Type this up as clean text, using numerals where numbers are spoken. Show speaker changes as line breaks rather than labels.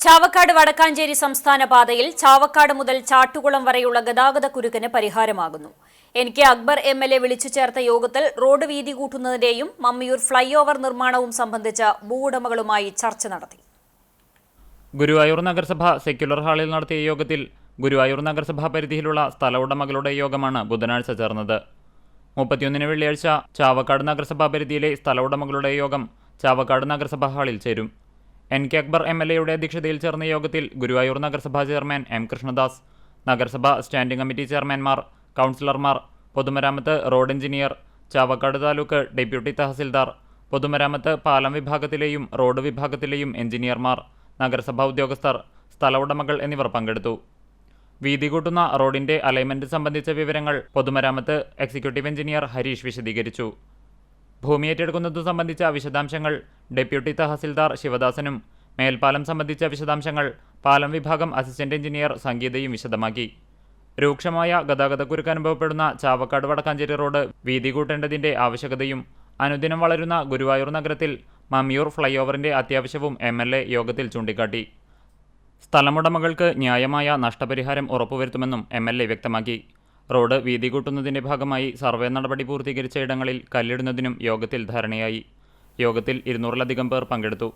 ചാവക്കാട് വടക്കാഞ്ചേരി സംസ്ഥാന പാതയിൽ ചാവക്കാട് മുതൽ ചാട്ടുകുളം വരെയുള്ള ഗതാഗത കുരുക്കിന് പരിഹാരമാകുന്നു. കെ അക്ബർ MLA വിളിച്ചു ചേർത്ത യോഗത്തിൽ റോഡ് വീതി കൂട്ടുന്നതിന്റെയും മമ്മിയൂർ ഫ്ളൈ ഓവർ നിർമ്മാണവും സംബന്ധിച്ച ഭൂവുടമകളുമായി ചർച്ച നടത്തി.
ഗുരുവായൂർ നഗരസഭ സെക്യുലർ ഹാളിൽ നടത്തിയ യോഗത്തിൽ ഗുരുവായൂർ നഗരസഭാ പരിധിയിലുള്ള സ്ഥല ഉടമകളുടെ യോഗമാണ് ബുധനാഴ്ച ചേർന്നത്. 31 വെള്ളിയാഴ്ച ചാവക്കാട് നഗരസഭാ പരിധിയിലെ സ്ഥല ഉടമകളുടെ യോഗം ചാവക്കാട് നഗരസഭാ ഹാളിൽ ചേരും. കെ അക്ബർ MLAയുടെ അധ്യക്ഷതയിൽ ചേർന്ന യോഗത്തിൽ ഗുരുവായൂർ നഗരസഭാ ചെയർമാൻ M കൃഷ്ണദാസ്, നഗരസഭാ സ്റ്റാൻഡിംഗ് കമ്മിറ്റി ചെയർമാൻമാർ, കൗൺസിലർമാർ, പൊതുമരാമത്ത് road engineer, Chavakkad taluk deputy tahsildar, പൊതുമരാമത്ത് പാലം വിഭാഗത്തിലെയും റോഡ് വിഭാഗത്തിലെയും എഞ്ചിനീയർമാർ, നഗരസഭാ ഉദ്യോഗസ്ഥർ, സ്ഥല ഉടമകൾ എന്നിവർ പങ്കെടുത്തു. വീതി കൂട്ടുന്ന റോഡിന്റെ അലൈൻമെന്റ് സംബന്ധിച്ച വിവരങ്ങൾ പൊതുമരാമത്ത് എക്സിക്യൂട്ടീവ് എഞ്ചിനീയർ ഹരീഷ് വിശദീകരിച്ചു. ഭൂമി ഏറ്റെടുക്കുന്നത് സംബന്ധിച്ച വിശദാംശങ്ങൾ ഡെപ്യൂട്ടി തഹസിൽദാർ ശിവദാസനും മേൽപ്പാലം സംബന്ധിച്ച വിശദാംശങ്ങൾ പാലം വിഭാഗം അസിസ്റ്റന്റ് എഞ്ചിനീയർ സംഗീതയും വിശദമാക്കി. രൂക്ഷമായ ഗതാഗതക്കുരുക്ക് അനുഭവപ്പെടുന്ന ചാവക്കാട് വടക്കാഞ്ചേരി റോഡ് വീതി കൂട്ടേണ്ടതിന്റെ ആവശ്യകതയും അനുദിനം വളരുന്ന ഗുരുവായൂർ നഗരത്തിൽ മമ്മിയൂർ ഫ്ളൈ ഓവറിന്റെ അത്യാവശ്യവും MLA യോഗത്തിൽ ചൂണ്ടിക്കാട്ടി. സ്ഥലമുടമകൾക്ക് ന്യായമായ നഷ്ടപരിഹാരം ഉറപ്പുവരുത്തുമെന്നും MLA വ്യക്തമാക്കി. റോഡ് വീതി കൂട്ടുന്നതിന്റെ ഭാഗമായി സർവേ നടപടി പൂർത്തീകരിച്ച ഇടങ്ങളിൽ കല്ലിടുന്നതിനും യോഗത്തിൽ ധാരണയായി. യോഗത്തിൽ 200-ലധികം പേർ പങ്കെടുത്തു.